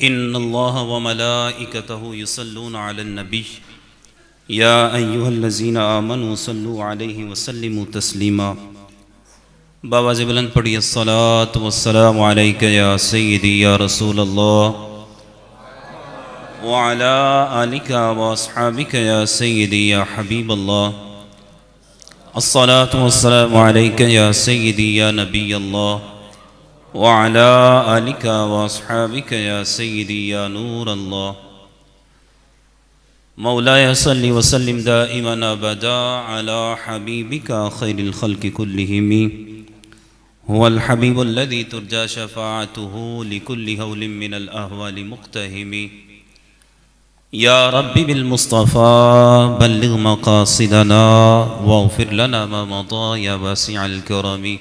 इन्नल्लाह व मलाइकतहु युसल्लूना अलन नबी या अय्युहल्लज़ीना आमनू सल्लु अलैहि वसल्लिमू तस्लीमा। बावाज़ बुलंद पढ़िए अस्सलातु वस्सलामु अलैका या सय्यदी या रसूलल्लाह व अला आलिका व अस्हाबिका या सय्यदी या हबीबल्लाह। अस्सलातु वस्सलामु अलैका या सय्यदी या नबीयल्लाह व अला आलिका व अस्हाबिका या सय्यदी या नूरल्लाह। मौलाय सल्लि व सल्लिम दाइमन अबदा अला हबीबिका खैरिल खल्क़ि कुल्लिहिम हुवल हबीबुल्लज़ी तुरजा शफ़ाअतुहु लिकुल्लि हौलिन मिनल अहवालि मुक़्तहिम। या रब्बि बिल मुस्तफ़ा बल्लिग़ मक़ासिदना वग़फ़िर लना मा मदा या वासिअल करमी।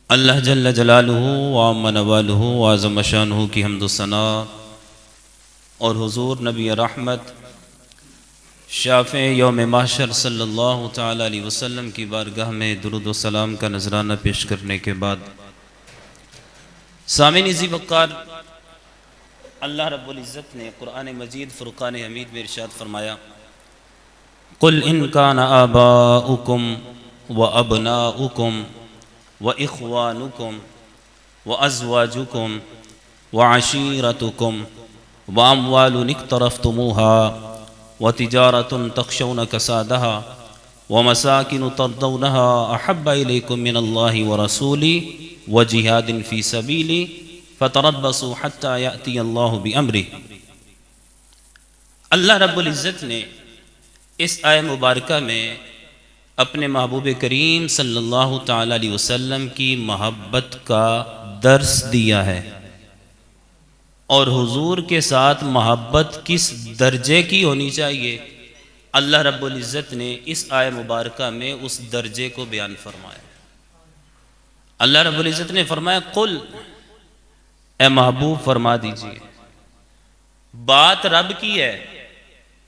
अल्लाह जल्ल जलालुहु व अम्मा नवालुहु व अज़्ज़म शानुहु की हम्द व सना और हुज़ूर नबी रहमत शाफ़े यौम महशर सल्लल्लाहु तआला अलैहि वसल्लम की बारगाह में दुरूद व सलाम का नजराना पेश करने के बाद, सामीन इज़्ज़ी वक़ार, अल्लाह रब्बुल इज़्ज़त ने कुरान मजीद फ़ुरक़ान हमीद में इरशाद फरमाया, कुल इन कान आबाउकुम व अबनाउकुम व इख़वानुकुम व अज़वाजुकुम व अशीरतुकुम व अम्वालुन इक़्तरफ़्तुमूहा व तिजारतुन तख़शौन कसादहा व मसाकिन तर्दौनहा अहब्ब इलैकुम मिनल्लाहि व रसूलिही व जिहादिन फ़ी सबीलिही फ़तरब्बसू हत्ता याती अल्लाहु बिअम्रिही। अल्लाह रब्बुल इज़्ज़त ने इस आय मुबारका में अपने महबूब करीम सल्लल्लाहु तआला अलैहि वसल्लम की मोहब्बत का दर्स दिया है और हुजूर के साथ मोहब्बत किस दर्जे की होनी चाहिए, अल्लाह रब्बुल इज़्ज़त ने इस आय मुबारका में उस दर्जे को बयान फरमाया। अल्लाह रब्बुल इज़्ज़त ने फरमाया, कुल ए महबूब फरमा दीजिए। बात रब की है,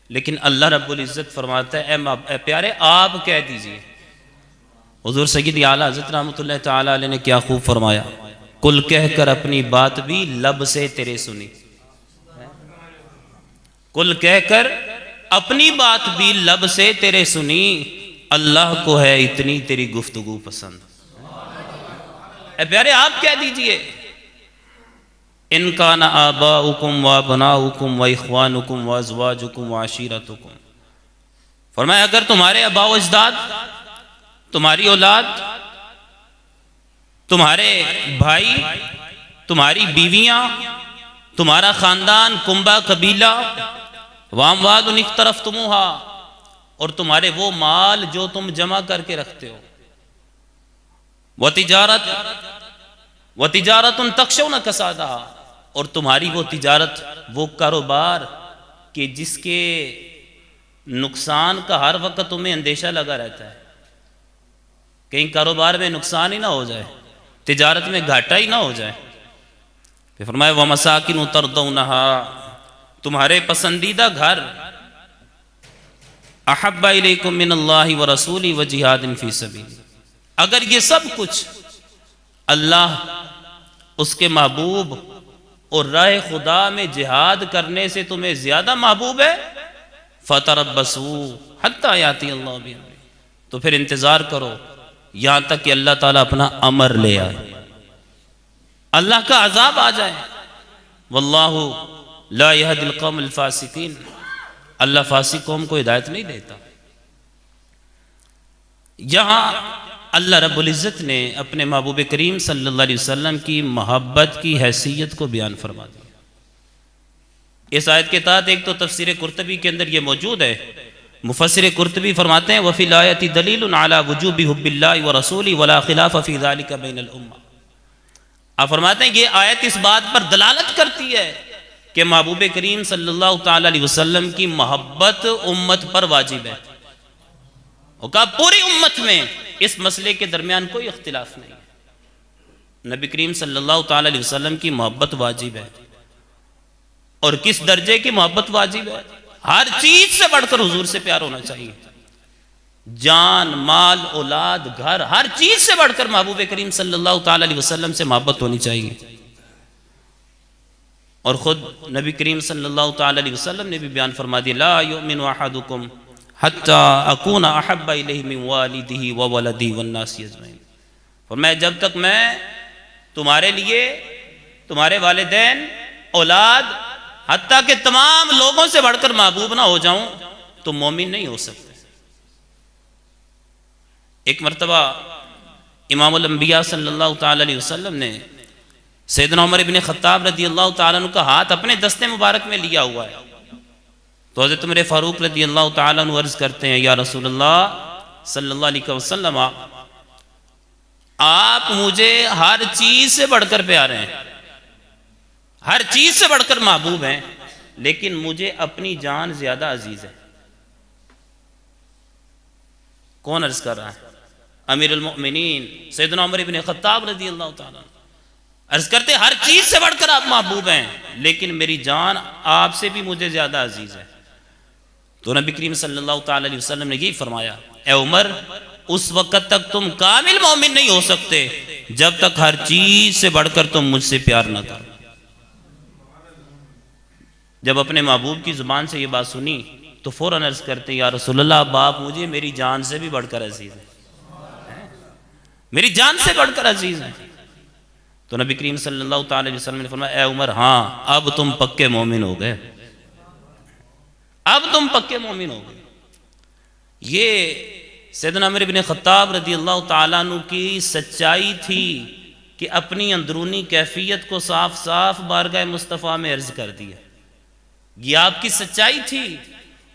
लेकिन अल्लाह रब्बुल इज़्ज़त फरमाता है ए प्यारे आप कह दीजिए। हुज़ूर सय्यद आला हज़रत रहमतुल्लाह तआला अलैह ने क्या खूब फरमाया, कुल कहकर अपनी बात भी लब से तेरे सुनी। कुल कहकर अपनी बात भी लब से तेरे सुनी, अल्लाह को है इतनी तेरी गुफ्तगू पसंद। ए प्यारे आप कह दीजिए, इनका न आबाउकुम व अबनाउकुम व इख़वानुकुम व अज़वाजुकुम व अशीरतुकुम। फरमाया अगर तुम्हारे आबा व अजदाद, तुम्हारी औलाद, तुम्हारे भाई, तुम्हारी बीवियां, तुम्हारा खानदान, कुंबा कबीला, वामवालुन इक़्तरफ़्तुमूहा, और तुम्हारे वो माल जो तुम जमा करके रखते हो, व तिजारतुन तख़शौन कसादहा, और तुम्हारी वो तिजारत, वो कारोबार कि जिसके नुकसान का हर वक्त तुम्हें अंदेशा लगा रहता है, कहीं कारोबार में नुकसान ही ना हो जाए, तिजारत में घाटा ही ना हो जाए। फिर फरमाया व मसाकिन तर्दौनहा, तुम्हारे पसंदीदा घर, अहब्बा इलैकुम मिनल्लाहि व रसूलिही व जिहादिन फी सबीलिही। अगर ये सब कुछ अल्लाह, उसके महबूब और राह खुदा में जिहाद करने से तुम्हें ज्यादा महबूब है, फतरब्बसू हत्ता याती अल्लाहु बिअम्रिही, तो फिर इंतजार करो यहां तक कि अल्लाह ताला अपना अमर ले आए, अल्लाह का अजाब आ जाए। वल्लाहु ला यहदिल कौमल फासिकीन, अल्लाह फासिक कौम को हिदायत नहीं देता। यहां अल्लाह रब्बुल इज़्ज़त ने अपने महबूब करीम सल्लल्लाहु अलैहि वसल्लम की मोहब्बत की हैसियत को बयान फरमा दिया। इस आयत के तहत एक तो तफसीर कुर्तबी के अंदर ये मौजूद है, मुफस्सिर कुर्तबी फरमाते हैं वफ़िल आयति दलीलुन अला वुजूबि हुब्बिल्लाहि व रसूलिही वला खिलाफ़ फ़ी ज़ालिका बैनल उम्मा। आप फरमाते हैं ये आयत इस बात पर दलालत करती है कि महबूब करीम सल्लल्लाहु तआला अलैहि वसल्लम की मोहब्बत उम्मत पर वाजिब है, और कहा पूरी उम्मत में इस मसले के दरमियान कोई इख्तिलाफ नहीं है, नबी करीम सल्लल्लाहु तआला अलैहि वसल्लम की मोहब्बत वाजिब है। और किस दर्जे की मोहब्बत वाजिब है? हर चीज से बढ़कर हुजूर से प्यार होना चाहिए, जान, माल, औलाद, घर, हर चीज से बढ़कर महबूब करीम सल्लल्लाहु तआला अलैहि वसल्लम से मोहब्बत होनी चाहिए। और ख़ुद नबी करीम सल्लल्लाहु ताला अलैहि वसल्लम ने भी बयान फरमा दिया, ला युमिनु अहदुकुम हत्ता अकूना अहब्बा इलैहि मिन वालिदिही व वलदिही वन्नासी अजमईन। और मैं जब तक मैं तुम्हारे लिए, तुम्हारे वालिदैन, औलाद, हत्ता के तमाम लोगों से बढ़कर महबूब ना हो जाऊं तो मोमिन नहीं हो सकते। एक मरतबा इमामुल अंबिया सल्लल्लाहु ताला अलैहि वसल्लम ने सैयदना उमर इब्न खत्ताब रदियल्लाहु ताला अन्हु का हाथ अपने दस्ते मुबारक में लिया हुआ है। तो हज़रत उमर फारूक रदियल्लाहु ताला अन्हु अर्ज़ करते हैं, या रसूलल्लाह सल्लल्लाहु अलैहि वसल्लम, आप मुझे हर चीज से बढ़कर प्यारे हैं, हर चीज से बढ़कर महबूब हैं, लेकिन मुझे अपनी जान ज्यादा अजीज है। कौन अर्ज कर रहा है? अमीरुल मोमिनीन सैयदना उमर इब्न खत्ताब रज़ियल्लाहु ताला अर्ज करते, हर चीज से बढ़कर आप महबूब हैं, लेकिन मेरी जान आपसे भी मुझे ज्यादा अजीज है। तो नबी करीम सल्लल्लाहु ताला अलैहि वसल्लम ने यही फरमाया, ए उमर, उस वक्त तक तुम कामिल मोमिन नहीं हो सकते जब तक हर चीज से बढ़कर तुम मुझसे प्यार न करो। जब अपने महबूब की जुबान से ये बात सुनी तो फौरन अर्ज करते, या रसूलल्लाह, बाप मुझे मेरी जान से भी बढ़कर अजीज है, मेरी जान से बढ़कर अजीज है। तो नबी करीम सल्लल्लाहु ताला अलैहि वसल्लम ने फरमाया, ए उमर, हाँ, अब तुम पक्के मोमिन हो गए, अब तुम पक्के मोमिन हो गए। ये सैयदना उमर इब्न खत्ताब रज़ियल्लाहु ताला अन्हु की सच्चाई थी कि अपनी अंदरूनी कैफियत को साफ साफ बारगाह मुस्तफ़ा में अर्ज कर दिया। ये आपकी सच्चाई थी।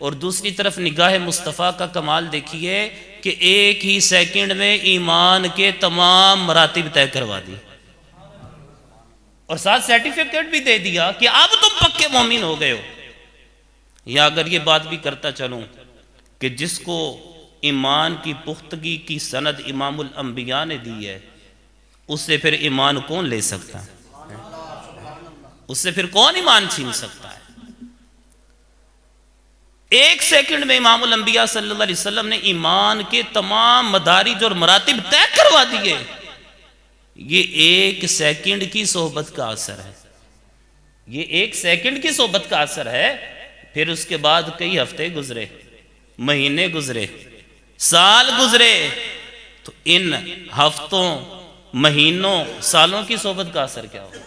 और दूसरी तरफ निगाह मुस्तफ़ा का कमाल देखिए कि एक ही सेकंड में ईमान के तमाम मरातिब तय करवा दी और साथ सर्टिफिकेट भी दे दिया कि अब तुम पक्के मोमिन हो गए हो। या अगर ये बात भी करता चलूं कि जिसको ईमान की पुख्तगी की सनद इमामुल अंबिया ने दी है, उससे फिर ईमान कौन ले सकता है? उससे फिर कौन ईमान छीन सकता है? एक सेकंड में इमामुल अंबिया सल्लल्लाहु अलैहि वसल्लम ने ईमान के तमाम मदारिज और मरातिब तय करवा दिए। ये एक सेकंड की सोहबत का असर है, ये एक सेकंड की सोहबत का असर है। फिर उसके बाद कई हफ्ते गुजरे, महीने गुजरे, साल गुजरे, तो इन हफ्तों, महीनों, सालों की सोहबत का असर क्या होगा?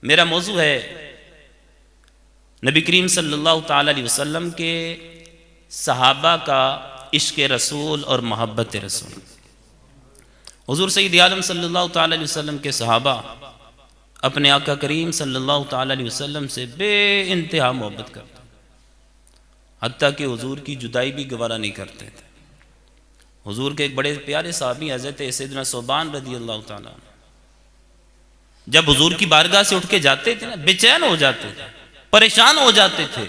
मेरा मौजू है नबी करीम सल्लल्लाहु ताला अलैहि वसल्लम के सहाबा का इश्क रसूल और मोहब्बत रसूल। हुजूर सैयद आलम सल्लल्लाहु ताला अलैहि वसल्लम के सहाबा अपने आका करीम सल्लल्लाहु ताला अलैहि वसल्लम से बेइंतहा मोहब्बत करते, हत्ता कि हुजूर की जुदाई भी गवारा नहीं करते थे। हुजूर के एक बड़े प्यारे साहबी हज़रत सैयदना सोबान रज़ियल्लाहु ताला जब हुजूर की बारगाह से उठ के जाते थे ना, बेचैन हो जाते थे, परेशान हो जाते थे,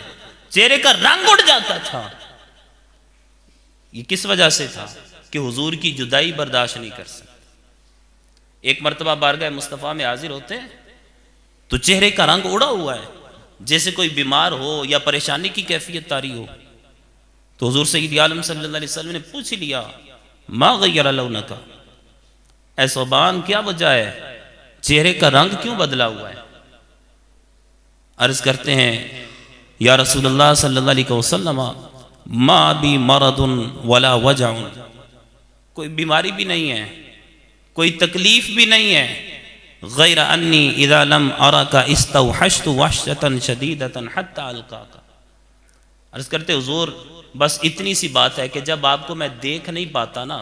चेहरे का रंग उड़ जाता था। ये किस वजह से था? कि हुजूर की जुदाई बर्दाश्त नहीं कर सकते। एक मर्तबा बारगाह मुस्तफ़ा में हाजिर होते हैं तो चेहरे का रंग उड़ा हुआ है, जैसे कोई बीमार हो या परेशानी की कैफियत तारी हो। तो हुजूर सैयद आलम सल्लल्लाहु अलैहि वसल्लम ने पूछ लिया, मा गय्यरा लौनका, ऐ सोबान, क्या वजह है, चेहरे का रंग क्यों बदला हुआ है? अर्ज करते हैं, या रसूलल्लाह सल्लल्लाहु अलैहि वसल्लम, मा बी मरदुन वला वजउन, कोई बीमारी भी नहीं है, कोई तकलीफ भी नहीं है, गैर अन्नी इज़ा लम अराका इस्तवहश्तु वहशतन शदीदतन हत्ता अलकाका। अर्ज करते, हुजूर, बस इतनी सी बात है कि जब आपको मैं देख नहीं पाता ना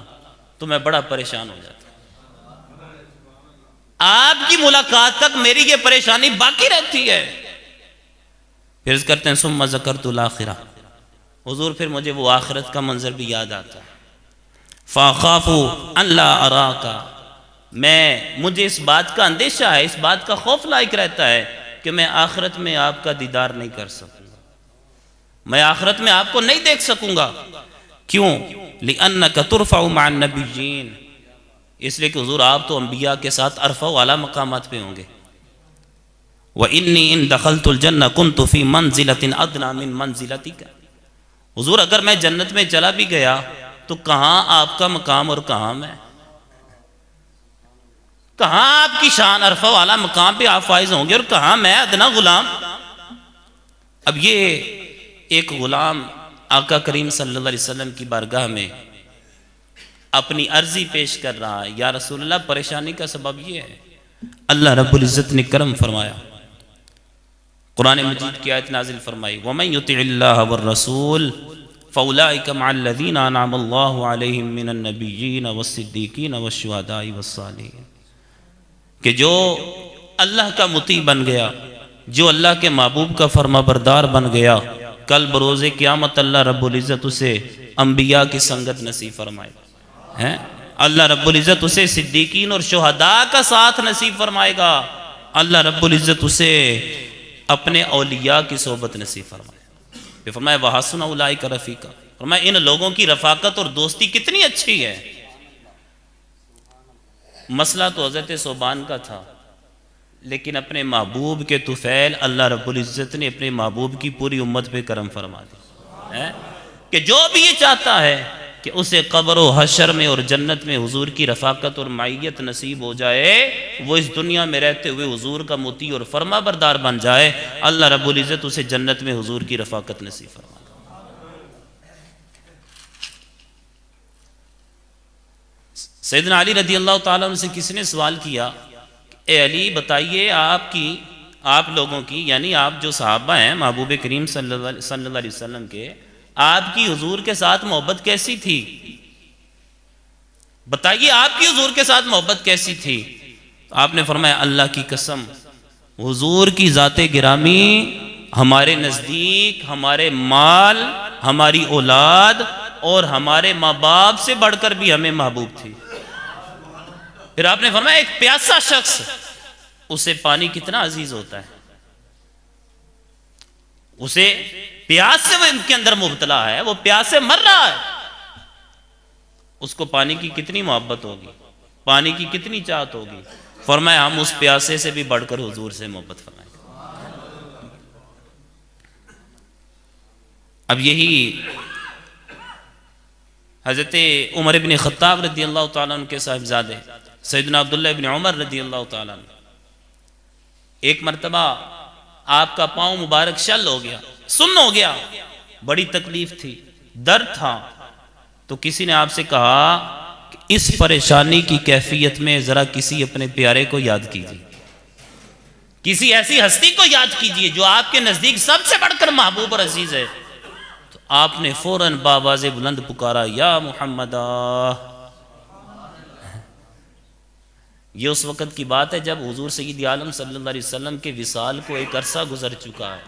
तो मैं बड़ा परेशान हो जाता, आपकी मुलाकात तक मेरी ये परेशानी बाकी रहती है। फिर करते हैं, सुम्मा ज़करतुल आखिरा, हुजूर, फिर मुझे वो आखिरत का मंजर भी याद आता है। फ़ाख़ाफ़ु अन ला अराका, मुझे इस बात का अंदेशा है, इस बात का खौफ लायक रहता है कि मैं आखिरत में आपका दीदार नहीं कर सकूंगा, मैं आखिरत में आपको नहीं देख सकूंगा। क्यों? लिअन्नका तुरफ़अु मअन नबिय्यीन, इसलिए कि हुजूर आप तो अंबिया के साथ अरफ़ा वाला मकामात पे होंगे। व इन्नी इन दखलतुल जन्नह कुन्तु फी मंजिलतिन अदना मिन मंजिलतिका, हुजूर अगर मैं जन्नत में चला भी गया तो कहाँ आपका मकाम और कहाँ मैं, कहाँ आपकी शान अरफा वाला मकाम पे आप फाइज होंगे और कहाँ मैं अदना गुलाम। अब ये एक गुलाम आका करीम सल्लल्लाहु अलैहि वसल्लम की बारगाह में अपनी अर्जी पेश कर रहा है, या रसूलल्लाह परेशानी का सबब ये है। अल्लाह रब्बुल इज़्ज़त ने करम फरमाया, कुरान मजीद की आयत नाजिल फरमाई, वमन युतिइल्लाह वर रसूल फउलाइका मअल्लज़ीना अनअमल्लाहु अलैहिम मिनन नबिय्यीन वस्सिद्दीकीन वश्शुहदाई वस्सालिहीन, कि जो अल्लाह का मुती बन गया, जो अल्लाह के महबूब का फरमाबरदार बन गया, कल बरोज़े क़यामत अल्लाह रब्बुल इज़्ज़त उसे अंबिया की संगत नसीब फरमाए हैं। अल्लाह रब्बुल इज़्ज़त उसे सिद्दीकीन और शुहदा का साथ नसीब फरमाएगा। अल्लाह रब्बुल इज़्ज़त उसे अपने औलिया की सोबत नसीब फरमाए। फिर फरमाया वहसुन उलाइका रफ़ीका, फरमाया इन लोगों की रफ़ाकत और दोस्ती कितनी अच्छी है। मसला तो हज़रत सोबान का था, लेकिन अपने महबूब के तुफ़ैल अल्लाह रब्बुल इज़्ज़त ने अपने महबूब की पूरी उम्मत पे करम फरमा दी है कि जो भी ये चाहता है कि उसे क़ब्र व हशर में और जन्नत में हुजूर की रफ़ाकत और माइयत नसीब हो जाए, वो इस दुनिया में रहते हुए हुजूर का मुती और फरमाबरदार बन जाए, अल्लाह रब्बुल इज़्ज़त उसे जन्नत में हुजूर की रफ़ाकत नसीब फरमा। सैयदना अली रज़ी अल्लाह तआला अन्हु से किसी ने सवाल किया, ए अली बताइए आप लोगों की, यानी आप जो सहाबा हैं महबूब करीम सल्लल्लाहु अलैहि वसल्लम के, आपकी हुजूर के साथ मोहब्बत कैसी थी? बताइए आपकी हुजूर के साथ मोहब्बत कैसी थी? आपने फरमाया अल्लाह की कसम, हुजूर की ज़ाते गिरामी हमारे नज़दीक हमारे माल, हमारी औलाद और हमारे माँ बाप से बढ़कर भी हमें महबूब थी। फिर आपने फरमाया एक प्यासा शख्स, उसे पानी कितना अजीज होता है, उसे प्यास से वो इनके अंदर मुबतला है, वो प्यास से मर रहा है, उसको पानी की कितनी मोहब्बत होगी, पानी की कितनी चाहत होगी। फरमाया हम उस प्यासे से भी बढ़कर हुजूर से मोहब्बत फरमाएंगे। अब यही हज़रत उमर इब्न ख़त्ताब रज़ी अल्लाह तआला अन्हु के साहिबजादे सैयदना अब्दुल्लाह इब्न उमर रज़ी अल्लाह तआला अन्हु, एक मरतबा आपका पाँव मुबारक शल हो गया, सुन्न हो गया, बड़ी तकलीफ थी, दर्द था, तो किसी ने आपसे कहा कि इस परेशानी की कैफियत में ज़रा किसी अपने प्यारे को याद कीजिए, किसी ऐसी हस्ती को याद कीजिए जो आपके नज़दीक सबसे बढ़कर महबूब और अजीज़ है। तो आपने फ़ौरन बावाज़े बुलंद पुकारा, या मुहम्मदा। ये उस वक़्त की बात है जब हुजूर सय्यद आलम सल्लल्लाहु अलैहि वसल्लम के विसाल को एक अरसा गुजर चुका है,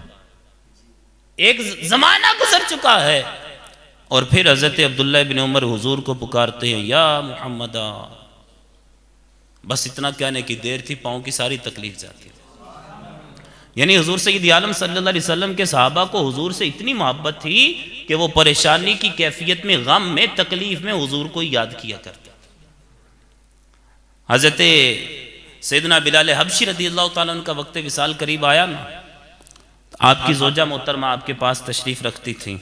एक ज़माना गुजर चुका है, और फिर हज़रत अब्दुल्लाह इब्न उमर हुजूर को पुकारते हैं, या मुहम्मदा। बस इतना कहने की देर थी, पाँव की सारी तकलीफ जाती है। यानी हुजूर सय्यद आलम सल्लल्लाहु अलैहि वसल्लम के सहाबा को हुजूर से इतनी मोहब्बत थी कि वो परेशानी की कैफियत में, गम में, तकलीफ में हुजूर को याद किया करते। हज़रत सैयदना बिलाल हबशी रज़ी अल्लाह तआला अन्हु का वक्त विसाल करीब आया ना, तो आपकी ज़ौजा मोहतरमा आपके पास तशरीफ़ रखती थी,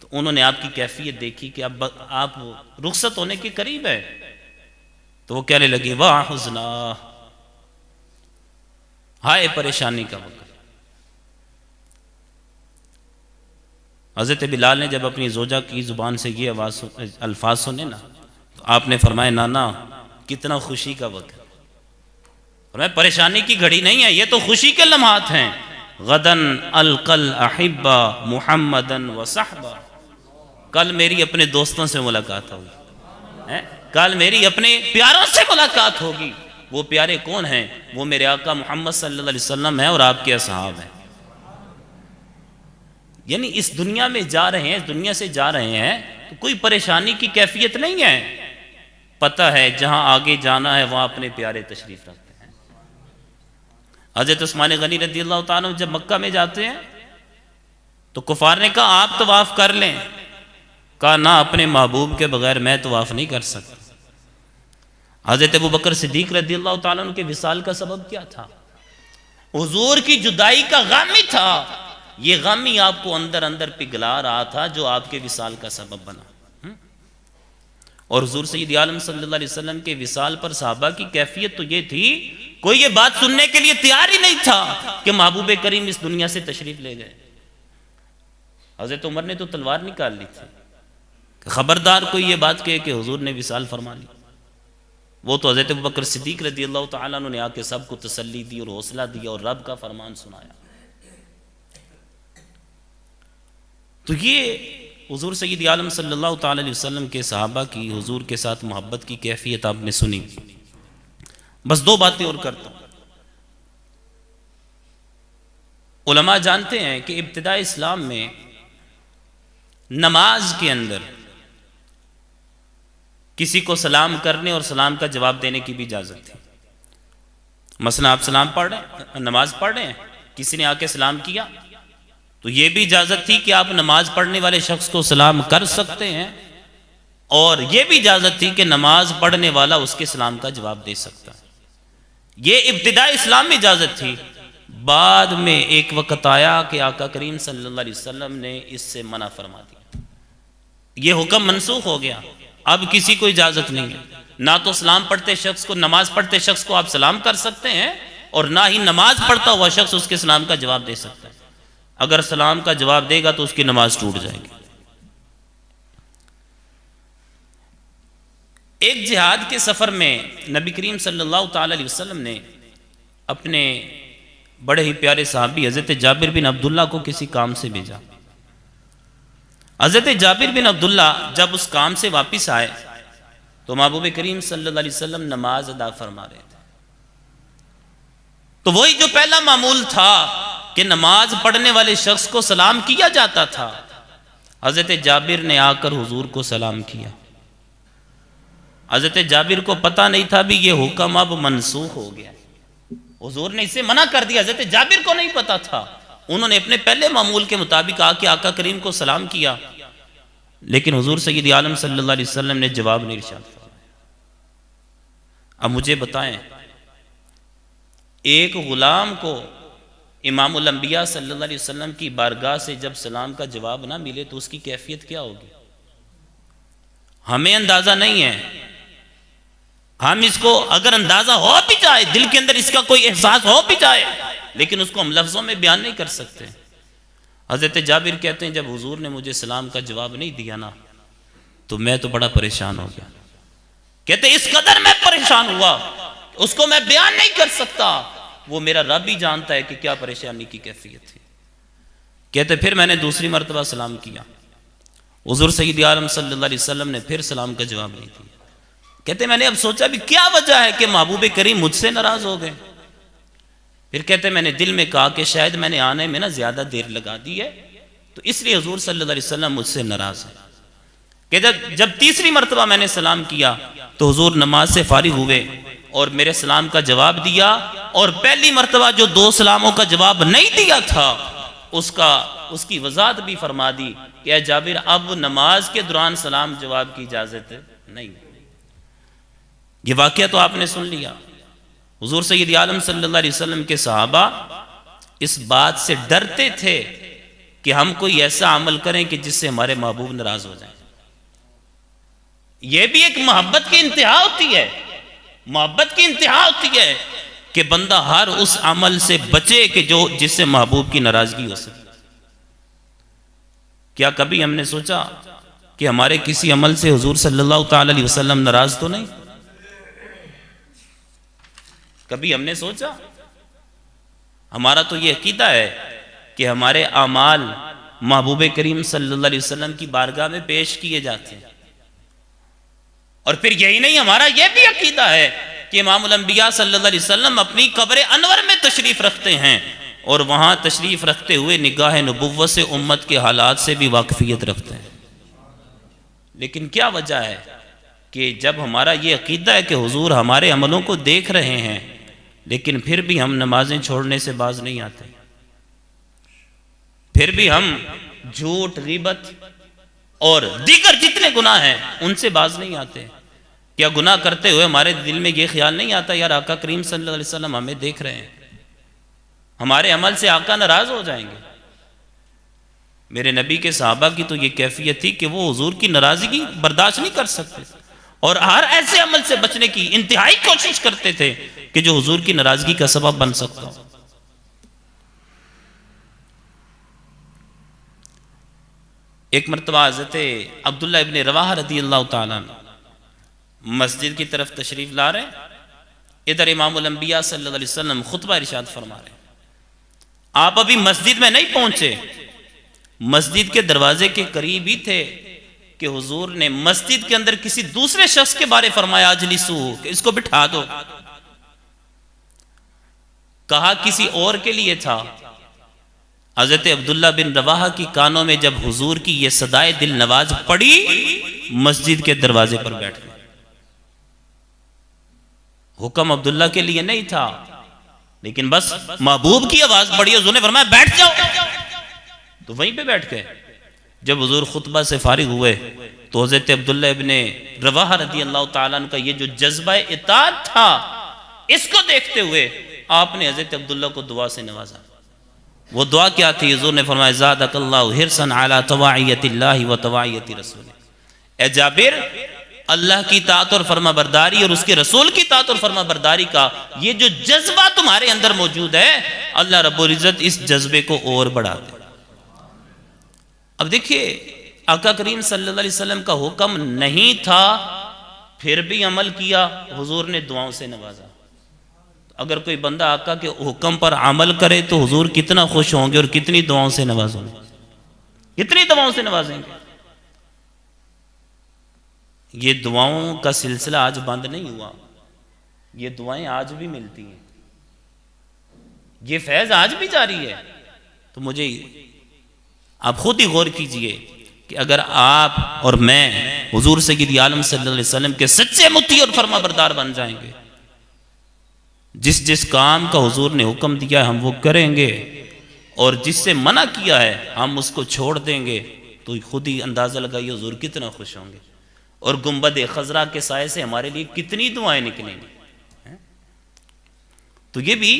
तो उन्होंने आपकी कैफियत देखी कि अब आप रुखसत होने के करीब है, तो वो कहने लगी, वाह हुज़्ना, हाय परेशानी का वक्त। हज़रत बिलाल ने जब अपनी ज़ौजा की ज़ुबान से ये अल्फाज सुने ना, तो आपने फरमाया, नाना कितना खुशी का वक्त है, परेशानी की घड़ी नहीं है, ये तो खुशी के लम्हात हैं। गदन अलकल अहिब्बा मुहम्मदन व सहबा, कल मेरी अपने दोस्तों से मुलाकात होगी, कल मेरी अपने प्यारों से मुलाकात होगी। वो प्यारे कौन हैं? वो मेरे आका मोहम्मद सल्लल्लाहु अलैहि वसल्लम हैं और आपके असहाब हैं। यानी इस दुनिया में जा रहे हैं, इस दुनिया से जा रहे हैं, तो कोई परेशानी की कैफियत नहीं है, पता है जहां आगे जाना है वहां अपने प्यारे तशरीफ रखते हैं। हज़रत उस्मान गनी रज़ी अल्लाह तआला अन्हु जब मक्का में जाते हैं तो कुफार ने कहा आप तवाफ़ कर लें, कहा ना, अपने महबूब के बगैर मैं तवाफ़ नहीं कर सकता। हज़रत अबू बकर सिद्दीक़ रज़ी अल्लाह तआला अन्हु के विसाल का सबब क्या था? हुजूर की जुदाई का गम ही था। ये गम ही आपको अंदर अंदर पिघला रहा था जो आपके विसाल का सबब बना। और हुजूर सैयद आलम सल्लल्लाहु अलैहि वसल्लम के विसाल पर सहाबा की कैफियत तो ये थी, कोई ये बात सुनने के लिए तैयार ही नहीं था कि महबूब करीम इस दुनिया से तशरीफ ले गए। हज़रत उमर ने तो तलवार निकाल ली थी, खबरदार कोई ये बात कहे कि हुजूर ने विसाल फरमा ली। वो तो हज़रत अबू बकर सिद्दीक रज़ी अल्लाह तआला अन्हु ने आके सबको तसल्ली दी और हौसला दिया और रब का फरमान सुनाया। तो ये हुजूर सैयद आलम सल्लल्लाहु तआला अलैहि वसल्लम के सहाबा की हुजूर के साथ मोहब्बत की कैफियत आपने सुनी। बस दो बातें और करता हूँ। उलमा जानते हैं कि इब्तिदा इस्लाम में नमाज के अंदर किसी को सलाम करने और सलाम का जवाब देने की भी इजाज़त थी। मसलन आप सलाम पढ़ रहे हैं, नमाज पढ़ रहे हैं, किसी ने आके सलाम किया तो ये भी इजाज़त थी कि आप नमाज पढ़ने वाले शख्स को सलाम कर सकते हैं, और ये भी इजाज़त थी कि नमाज पढ़ने वाला उसके सलाम का जवाब दे सकता है। ये इब्तिदा इस्लाम में इजाज़त थी। बाद में एक वक़्त आया कि आका करीम सल्लल्लाहु अलैहि वसल्लम ने इससे मना फरमा दिया, ये हुक्म मनसूख हो गया। अब किसी को इजाज़त नहीं है, ना तो सलाम पढ़ते शख्स को, नमाज पढ़ते शख्स को आप सलाम कर सकते हैं, और ना ही नमाज पढ़ता हुआ शख्स उसके सलाम का जवाब दे सकता है। अगर सलाम का जवाब देगा तो उसकी नमाज टूट जाएगी। एक जिहाद के सफर में नबी करीम सल्लल्लाहु तआला अलैहि वसल्लम ने अपने बड़े ही प्यारे सहाबी हज़रत जाबिर बिन अब्दुल्ला को किसी काम से भेजा। हज़रत जाबिर बिन अब्दुल्ला जब उस काम से वापस आए तो महबूब करीम सल्लल्लाहु अलैहि वसल्लम नमाज अदा फरमा रहे थे। तो वही जो पहला मामूल था कि नमाज पढ़ने वाले शख्स को सलाम किया जाता था, हज़रत जाबिर ने आकर हुजूर को सलाम किया। हज़रत जाबिर को पता नहीं था भी ये हुक्म अब मनसूख हो गया, हुजूर ने इसे मना कर दिया। हज़रत जाबिर को नहीं पता था, उन्होंने अपने पहले मामूल के मुताबिक आके आका करीम को सलाम किया, लेकिन हुजूर सैयद आलम सल्लल्लाहु अलैहि वसल्लम ने जवाब नहीं इरशाद फरमाया। अब मुझे बताएं, एक गुलाम को इमामुल अंबिया सल्लल्लाहु अलैहि वसल्लम की बारगाह से जब सलाम का जवाब ना मिले तो उसकी कैफियत क्या होगी? हमें अंदाजा नहीं है। हम इसको अगर अंदाजा हो भी जाए, दिल के अंदर इसका कोई एहसास हो भी जाए, लेकिन उसको हम लफ्जों में बयान नहीं कर सकते। हज़रत जाबिर कहते हैं जब हुजूर ने मुझे सलाम का जवाब नहीं दिया ना तो मैं तो बड़ा परेशान हो गया। कहते इस कदर मैं परेशान हुआ उसको मैं बयान नहीं कर सकता, वो मेरा रब ही जानता है कि क्या परेशानी की कैफियत थी। कहते फिर मैंने दूसरी मरतबा सलाम किया, हुजूर सैयद आलम सल्लल्लाहु अलैहि वसल्लम ने फिर सलाम का जवाब नहीं दिया। कहते मैंने अब सोचा भी क्या वजह है कि महबूब करीम मुझसे नाराज हो गए। फिर कहते मैंने दिल में कहा कि शायद मैंने आने में ना ज्यादा देर लगा दी है, तो इसलिए हुजूर सल्लल्लाहु अलैहि वसल्लम मुझसे नाराज है। कहते जब तीसरी मरतबा मैंने सलाम किया तो हुजूर नमाज से फारिग हुए और मेरे सलाम का जवाब दिया, और पहली मरतबा जो दो सलामों का जवाब नहीं दिया था उसकी वजाहत भी फरमा दी कि ऐ जाबिर अब नमाज के दौरान सलाम जवाब की इजाजत नहीं। ये वाकया तो आपने सुन लिया। हुजूर सैयद आलम सल्लल्लाहु अलैहि वसल्लम के सहाबा इस बात से डरते थे कि हम कोई ऐसा अमल करें कि जिससे हमारे महबूब नाराज हो जाएं। यह भी एक मोहब्बत की इंतहा होती है, मोहब्बत की इंतहा होती है कि बंदा हर उस अमल से बचे कि जो जिससे महबूब की नाराजगी हो सके। क्या कभी हमने सोचा कि हमारे किसी अमल से हुजूर सल्लल्लाहु तआला अलैहि वसल्लम नाराज तो नहीं? कभी हमने सोचा? हमारा तो ये अकीदा है कि हमारे आमाल महबूब करीम सल्लल्लाहु अलैहि वसल्लम की बारगाह में पेश किए जाते हैं। और फिर यही नहीं, हमारा यह भी अकीदा है कि इमामुल अंबिया सल्लल्लाहु अलैहि वसल्लम अपनी कब्र अनवर में तशरीफ रखते हैं और वहां तशरीफ रखते हुए निगाह नबुव्वत से उम्मत के हालात से भी वाकफियत रखते हैं। लेकिन क्या वजह है कि जब हमारा ये अकीदा है कि हुजूर हमारे अमलों को देख रहे हैं, लेकिन फिर भी हम नमाजें छोड़ने से बाज नहीं आते, फिर भी हम झूठ, गिबत और दीगर जितने गुनाह हैं उनसे बाज नहीं आते। क्या गुनाह करते हुए हमारे दिल में ये ख्याल नहीं आता यार आका करीम सल्लल्लाहु अलैहि वसल्लम हमें देख रहे हैं, हमारे अमल से आका नाराज हो जाएंगे? मेरे नबी के सहाबा की तो ये कैफियत थी कि वो हुजूर की नाराजगी बर्दाश्त नहीं कर सकते। और हर ऐसे अमल से बचने की इंतहाई कोशिश करते थे कि जो हुजूर की नाराजगी का सबब बन सकता हो। एक मरतबा हज़रत अब्दुल्ला इब्न रवाहा रज़ियल्लाहु ताला मस्जिद की तरफ तशरीफ ला रहे, इधर इमामुल अंबिया सल्लल्लाहु अलैहि वसल्लम खुतबा इरशाद फरमा रहे। आप अभी मस्जिद में नहीं पहुंचे, मस्जिद के दरवाजे के करीब ही थे कि हुजूर ने मस्जिद के अंदर किसी दूसरे शख्स के बारे फरमाया, अजलिसू, कि इसको बिठा दो। कहा किसी और के लिए था। हज़रत अब्दुल्ला बिन रवाहा की कानों में जब हुजूर की ये सदाए दिल नवाज पड़ी, मस्जिद के दरवाजे पर बैठ गए। हुक्म अब्दुल्ला के लिए नहीं था, लेकिन बस महबूब की आवाज पड़ी, हुजूर ने फरमाया बैठ जाओ, तो वहीं पे बैठ गए। जब हुजूर खुतबा से फारिग हुए तो हज़रत अब्दुल्ला इब्ने रवाहा रज़ियल्लाहु ताला अन्हु का ये जो जज्बा इताअत था, इसको देखते हुए आपने हज़रत अब्दुल्ला को दुआ से नवाजा। वो दुआ क्या थी? हुजूर ने फरमाया ज़ादकल्लाहु हिरसन अला तवाइयतिल्लाहि व तवाइयति रसूल। ए जाबिर, अल्लाह की ताअत और फरमा बरदारी और उसके रसूल की ताअत और फरमा बरदारी का ये जो जज्बा तुम्हारे अंदर मौजूद है, अल्लाह रब्बुल इज्जत इस जज्बे को और बढ़ा दे। अब देखिए, आका करीम सल्लल्लाहु अलैहि वसल्लम का हुक्म नहीं था, फिर भी अमल किया, हुजूर ने दुआओं से नवाजा। अगर कोई बंदा आका के हुक्म पर अमल करे तो हुजूर कितना खुश होंगे और कितनी दुआओं से नवाजेंगे, कितनी दुआओं से नवाजेंगे। ये दुआओं का सिलसिला आज बंद नहीं हुआ, ये दुआएं आज भी मिलती हैं, ये फैज आज भी जारी है। तो मुझे आप खुद ही गौर कीजिए कि अगर आप और मैं हुजूर सय्यद आलम सल्लल्लाहु अलैहि वसल्लम के सच्चे मुती और फरमा बरदार बन जाएंगे, जिस जिस काम का हुजूर ने हुक्म दिया है हम वो करेंगे, और जिससे मना किया है हम उसको छोड़ देंगे, तो खुद ही अंदाजा लगाइए हुजूर कितना खुश होंगे, और गुंबद खजरा के साए से हमारे लिए कितनी दुआएं निकलेंगी। तो ये भी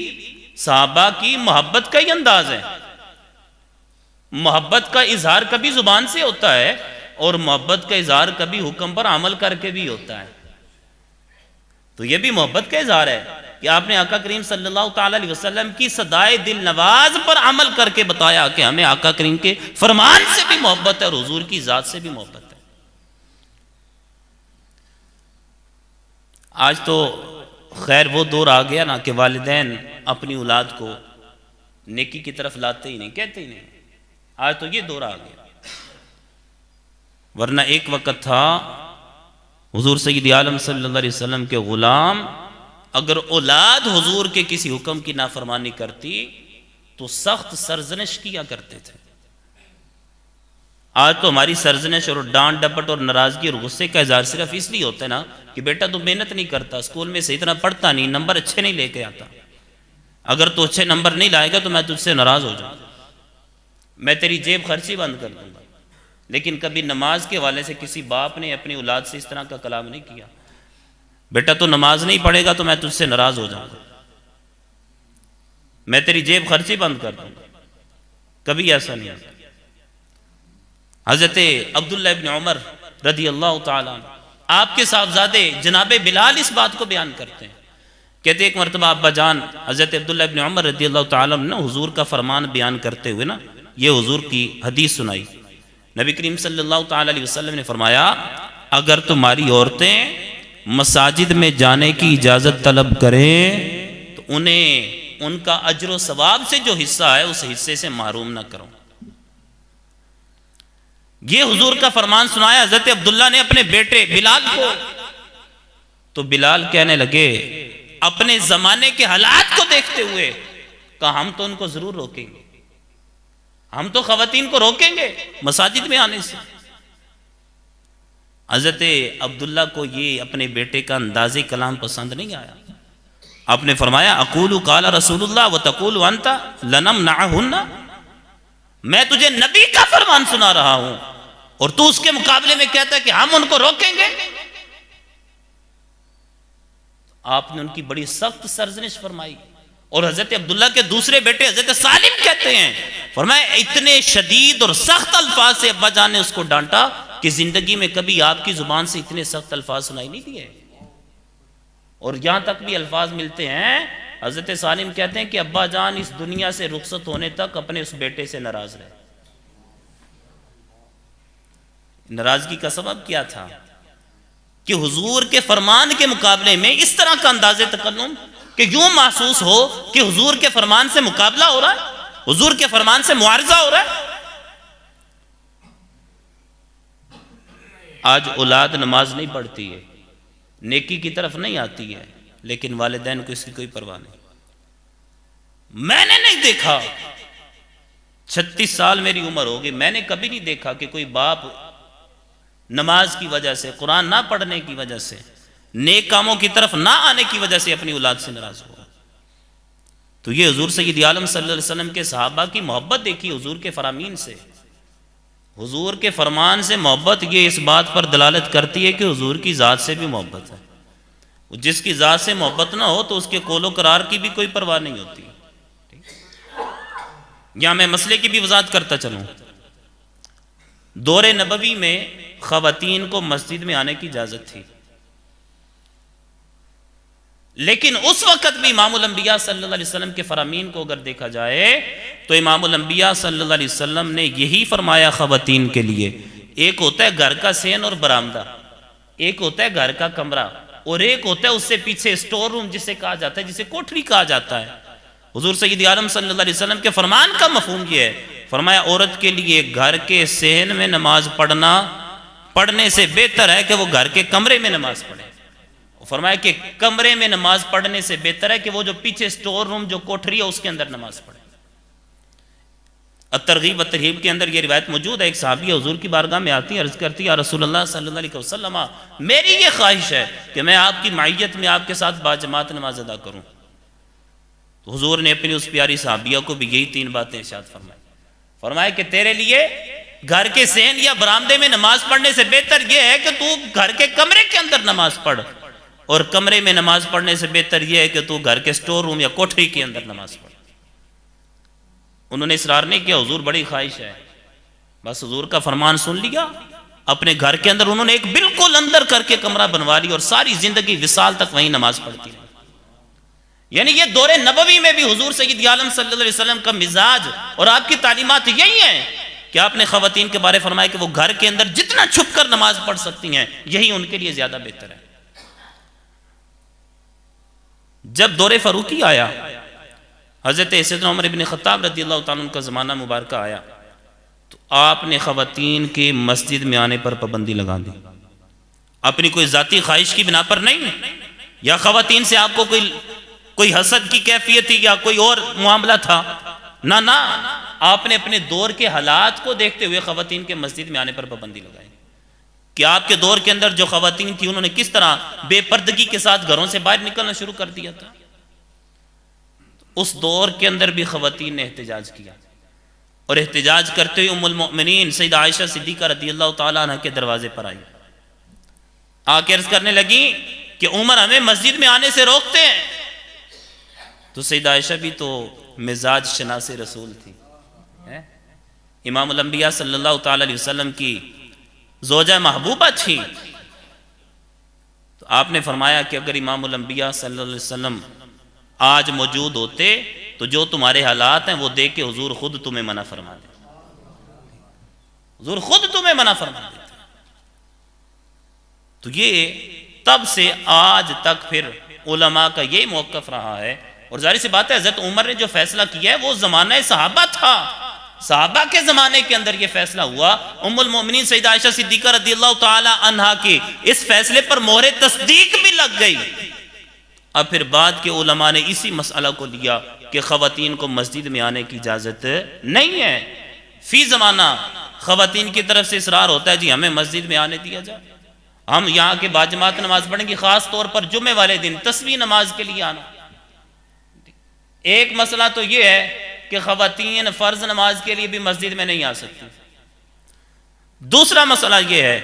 सहाबा की मोहब्बत का ही अंदाज है। मोहब्बत का इजहार कभी जुबान से होता है और मोहब्बत का इजहार कभी हुक्म पर अमल करके भी होता है। तो ये भी मोहब्बत का इजहार है कि आपने आका करीम सल्लल्लाहु ताला अलैहि वसल्लम की सदाए दिल नवाज पर अमल करके बताया कि हमें आका करीम के फरमान से भी मोहब्बत है और हुजूर की जात से भी मोहब्बत है। आज तो खैर वो दौर आ गया ना कि वालिदैन अपनी औलाद को नेकी की तरफ लाते ही नहीं, कहते ही नहीं। आज तो ये दौर आ गया, वरना एक वक्त था हुजूर सय्यद आलम सल्लल्लाहु अलैहि वसल्लम के गुलाम अगर औलाद हुजूर के किसी हुक्म की नाफरमानी करती तो सख्त सरजनिश किया करते थे। आज तो हमारी सरजनिश और डांट डपट और नाराजगी और गुस्से का इजहार सिर्फ इसलिए होता है ना कि बेटा तू मेहनत नहीं करता, स्कूल में सही तरह पढ़ता नहीं, नंबर अच्छे नहीं लेके आता, अगर तू अच्छे नंबर नहीं लाएगा तो मैं तुझसे नाराज हो जाऊंगा, मैं तेरी जेब खर्ची बंद कर दूंगा। लेकिन कभी नमाज के हवाले से किसी बाप ने अपनी औलाद से इस तरह का कलाम नहीं किया, बेटा तू नमाज नहीं पढ़ेगा तो मैं तुझसे नाराज हो जाऊंगा, मैं तेरी जेब खर्ची बंद कर दूंगा। कभी ऐसा नहीं होता। हजरत अब्दुल्ला इब्न उमर रज़ियल्लाहु ताला आपके साहबजादे जनाबे बिलाल इस बात को बयान करते हैं, कहते एक मरतबा अब्बा जान हजरत अब्दुल्ला इब्न उमर रज़ियल्लाहु ताला ने हुजूर का फरमान बयान करते हुए ना ये हुजूर की हदीस सुनाई। नबी करीम सल्लल्लाहु ताला अलैहि वसल्लम ने फरमाया, अगर तुम्हारी औरतें मसाजिद में जाने की इजाजत तलब करें तो उन्हें उनका अज्र व सवाब से जो हिस्सा है उस हिस्से से महरूम ना करो। ये हुजूर का फरमान सुनाया हजरत अब्दुल्ला ने अपने बेटे बिलाल को। तो बिलाल कहने लगे अपने जमाने के हालात को देखते हुए, कहा हम तो उनको जरूर रोकेंगे, हम तो खवातीन को रोकेंगे मसाजिद में आने से। हजरत अब्दुल्ला को ये अपने बेटे का अंदाज़े कलाम पसंद नहीं आया। आपने फरमाया अकूलु काला रसूलुल्लाह व तकूलु अंता लनम नाहुन्ना, मैं तुझे नबी का फरमान सुना रहा हूं और तू उसके मुकाबले में कहता है कि हम उनको रोकेंगे। आपने उनकी बड़ी सख्त सरजनिश फरमाई। और हजरत अब्दुल्ला के दूसरे बेटे हजरत सालिम कहते हैं, फरमाया इतने शदीद और सख्त अल्फाज से अब्बा जान ने उसको डांटा कि जिंदगी में कभी आपकी जुबान से इतने सख्त अल्फाज सुनाई नहीं दिए। और यहां तक भी अल्फाज मिलते हैं, हजरत सालिम कहते हैं कि अब्बा जान इस दुनिया से रुखसत होने तक अपने उस बेटे से नाराज रहे। नाराजगी का सबब क्या था कि हुजूर के फरमान के मुकाबले में इस तरह का अंदाज़े तकल्लुम कि यूं महसूस हो कि हुजूर के फरमान से मुकाबला हो रहा है, हुजूर के फरमान से मुआरजा हो रहा है। आज औलाद नमाज नहीं पढ़ती है, नेकी की तरफ नहीं आती है, लेकिन वालिदैन को इसकी कोई परवाह नहीं। मैंने नहीं देखा, 36 साल मेरी उम्र होगी, मैंने कभी नहीं देखा कि कोई बाप नमाज की वजह से, कुरान ना पढ़ने की वजह से, नेक कामों की तरफ ना आने की वजह से अपनी औलाद से नाराज हो। तो ये हुजूर सय्यद आलम सल्लल्लाहु अलैहि वसल्लम के सहाबा की मोहब्बत देखी हुजूर के फरामीन से, हुजूर के फरमान से मोहब्बत। ये इस बात पर दलालत करती है कि हुजूर की ज़ात से भी मोहब्बत है। जिसकी ज़ात से मोहब्बत ना हो तो उसके कौलो करार की भी कोई परवाह नहीं होती। यहां मैं मसले की भी वजाहत करता चलूं। दौरे नबवी में ख़वातीन को मस्जिद में आने की इजाज़त थी, लेकिन उस वक़्त भी इमामुल अंबिया सल्लल्लाहु अलैहि वसल्लम के फरामीन को अगर देखा जाए तो इमामुल अंबिया सल्लल्लाहु अलैहि वसल्लम ने यही फरमाया ख़वातीन के लिए। एक होता है घर का सेन और बरामदा, एक होता है घर का कमरा, और एक होता है उससे पीछे स्टोर रूम जिसे कहा जाता है, जिसे कोठरी कहा जाता है। हुजूर सय्यद आलम सल्लल्लाहु अलैहि वसल्लम के फरमान का मफहूम ये है, फरमाया औरत के लिए घर के सेहन में नमाज पढ़ने से बेहतर है कि वो घर के कमरे में नमाज पढ़े। फरमाया कि कमरे में नमाज पढ़ने से बेहतर है कि वो जो पीछे स्टोर रूम जो कोठरी है उसके अंदर नमाज पढ़े। तरगीब व तरहीब के अंदर ये रिवायत मौजूद है। एक सहाबी हुजूर की बारगाह में आती है, अर्ज करती है, या रसूलुल्लाह सल्लल्लाहु अलैहि वसल्लम, मेरी ये ख्वाहिश है कि मैं आपकी माइयत में आपके साथ बाजमात नमाज अदा करूं। तो हुजूर ने अपनी उस प्यारी सहाबिया को भी यही 3 बातें इरशाद फरमाई। फरमाया कि तेरे लिए घर के सेन या बरामदे में नमाज पढ़ने से बेहतर यह है कि तू घर के कमरे के अंदर नमाज पढ़, और कमरे में नमाज पढ़ने से बेहतर यह है कि तू घर के स्टोर रूम या कोठरी के अंदर नमाज पढ़। उन्होंने इसरार नहीं किया, हुजूर बड़ी ख्वाहिश है, बस हुजूर का फरमान सुन लिया। अपने घर के अंदर उन्होंने एक बिल्कुल अंदर करके कमरा बनवा लिया और सारी जिंदगी विसाल तक वहीं नमाज पढ़ती रही। यानी ये दौरे नबवी में भी हुजूर सय्यद आलम सल्लल्लाहु अलैहि वसल्लम का मिजाज और आपकी तालीमात यही है कि आपने खवातीन के बारे फरमाया कि वो घर के अंदर जितना छुप कर नमाज पढ़ सकती हैं, यही उनके लिए ज्यादा बेहतर है। जब दौरे फारूकी आया, हजरत सैयदना उमर इब्न खत्ताब रज़ियल्लाहु ताला अन्हु का ज़माना मुबारक आया, तो आपने ख़वातीन के मस्जिद में आने पर पाबंदी लगा दी। अपनी कोई ज़ाती ख्वाहिश की बिना पर नहीं, या ख़वातीन से आपको कोई हसद की कैफियत थी या कोई और मामला था, ना ना, आपने अपने दौर के हालात को देखते हुए ख़वातीन के मस्जिद में आने पर पाबंदी लगाई कि आपके दौर के अंदर जो ख़वातीन थी उन्होंने किस तरह बेपर्दगी के साथ घरों से बाहर निकलना शुरू कर दिया था। उस दौर के अंदर भी ख़वातीन ने एहतजाज किया, और एहतजाज करते हुए उम्मुल मोमिनीन सैयदा आयशा सिद्दीक़ा रज़ियल्लाहु ताला अन्हा के दरवाजे पर आई, आके अर्ज करने लगी कि उमर हमें मस्जिद में आने से रोकते हैं। तो सैयदा आयशा भी तो मिजाज शनासे रसूल थी, इमामुल अंबिया सल्लल्लाहु ताला अलैहि वसल्लम की ज़ौजा महबूबा थी। तो आपने फरमाया कि अगर इमामुल अंबिया सल्लल्लाहु अलैहि वसल्लम आज मौजूद होते तो जो तुम्हारे हालात हैं वो देख के हुजूर खुद तुम्हें मना फरमा देते, हुजूर खुद तुम्हें मना फरमा देते। तो ये तब से आज तक फिर उलमा का यही मौक़िफ़ रहा है। और जाहिर सी बात है, हज़रत उमर ने जो फैसला किया है वो ज़माना सहाबा था, सहाबा के ज़माने के अंदर ये फैसला हुआ। उम्मुल मोमिनीन सैयदा आयशा सिद्दीक़ा रज़ियल्लाहु ताला अन्हा की इस फैसले पर मोहरे तस्दीक भी लग गई। अब फिर बाद के उलमा ने इसी मसला को लिया कि ख़वातीन को मस्जिद में आने की इजाज़त नहीं है। फी ज़माना ख़वातीन की तरफ से इसरार होता है, जी हमें मस्जिद में आने दिया जाए, हम यहाँ के बाजमात नमाज पढ़ेंगे, ख़ास तौर पर जुम्मे वाले दिन तस्बीह नमाज के लिए आना। एक मसला तो ये है कि ख़वातीन फ़र्ज नमाज के लिए भी मस्जिद में नहीं आ सकती। दूसरा मसला ये है,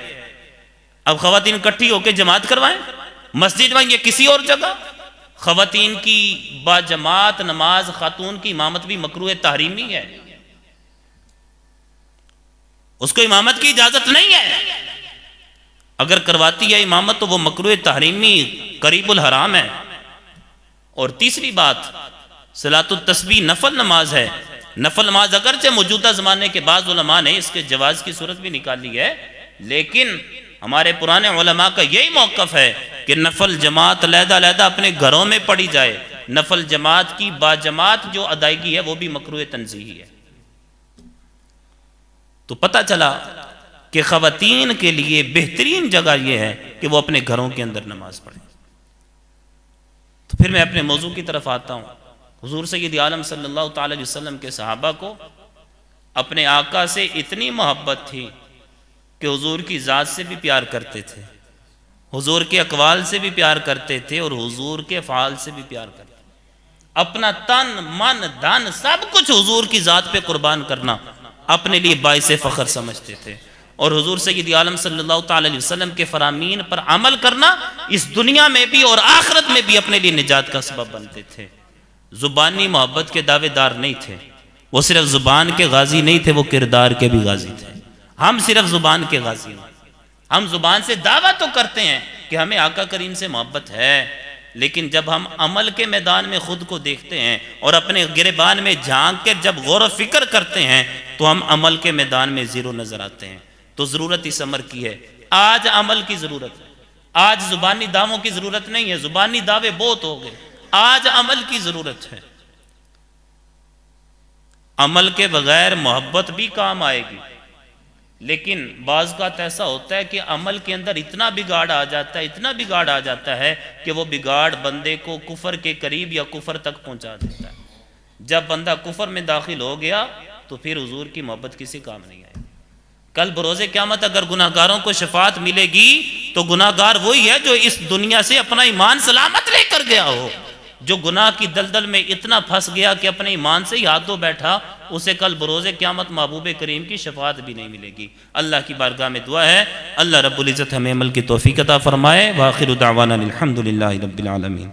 अब ख़वातीन इकट्ठी होकर जमात करवाएं मस्जिद में या किसी और जगह। ख़वातीन की बाजमात नमाज, खातून की इमामत भी मकरूह तहरीमी है, उसको इमामत की इजाजत नहीं है। अगर करवाती है इमामत तो वो मकरूह तहरीमी करीबुल हराम है। और तीसरी बात, सलातुत तस्बीह नफल नमाज है। नफल नमाज अगरचे मौजूदा ज़माने के बाद उलमा ने इसके जवाज़ की सूरत भी निकाली है, लेकिन हमारे पुराने उलमा का यही मौक़िफ़ है कि नफल जमात अलहदा अपने घरों में पढ़ी जाए। नफल जमात की बाजमात जो अदायगी है वो भी मकरूह तंज़ीही है। तो पता चला कि ख़वातीन के लिए बेहतरीन जगह यह है कि वो अपने घरों के अंदर नमाज पढ़ें। तो फिर मैं अपने मौजू की तरफ आता हूँ। हुजूर सय्यद आलम सल्लल्लाहु तआला अलैहि वसल्लम के सहाबा को अपने आका से इतनी मोहब्बत थी कि हुजूर की ज़ात से भी प्यार करते थे, हुजूर के अक़वाल से भी प्यार करते थे और हुजूर के फ़ाल से भी प्यार करते थे। अपना तन मन धन सब कुछ हुजूर की ज़ात पे कुर्बान करना अपने लिए बाइसे फ़ख्र समझते थे। और हुजूर सय्यद आलम सल्लल्लाहु तआला अलैहि वसल्लम के फ़रामीन पर अमल करना इस दुनिया में भी और आखिरत में भी अपने लिए निजात का सबब बनते थे। ज़ुबानी मोहब्बत के दावेदार नहीं थे, वो सिर्फ ज़ुबान के गाजी नहीं थे, वो किरदार के भी गाजी थे। हम सिर्फ ज़ुबान के गाजी हैं। हम ज़ुबान से दावा तो करते हैं कि हमें आका करीम से मोहब्बत है, लेकिन जब हम अमल के मैदान में खुद को देखते हैं और अपने गिरेबान में झांक कर जब गौर व फिक्र करते हैं तो हम अमल के मैदान में ज़ीरो नज़र आते हैं। तो ज़रूरत इस अमर की है, आज अमल की ज़रूरत है। आज ज़ुबानी दावों की ज़रूरत नहीं है, ज़ुबानी दावे बहुत हो गए, आज अमल की ज़रूरत है। अमल के बगैर मोहब्बत भी काम आएगी, लेकिन बाज़ का ऐसा होता है कि अमल के अंदर इतना बिगाड़ आ जाता है, इतना बिगाड़ आ जाता है कि वो बिगाड़ बंदे को कुफर के करीब या कुफर तक पहुंचा देता है। जब बंदा कुफर में दाखिल हो गया तो फिर हुजूर की मोहब्बत किसी काम नहीं आएगी। कल बरोज़े क़यामत अगर गुनाहगारों को शफाअत मिलेगी तो गुनाहगार वही है जो इस दुनिया से अपना ईमान सलामत लेकर गया हो। जो गुनाह की दलदल में इतना फंस गया कि अपने ईमान से ही हाथ धो बैठा, उसे कल बरोज़े क़यामत महबूब करीम की शफाअत भी नहीं मिलेगी। अल्लाह की बारगाह में दुआ है अल्लाह रब्बुल इज़्ज़त हमें अमल की तौफ़ीक़ अता फ़रमाए। व आखिरु दावाना अनिल हम्दुलिल्लाहि रब्बिल आलमीन।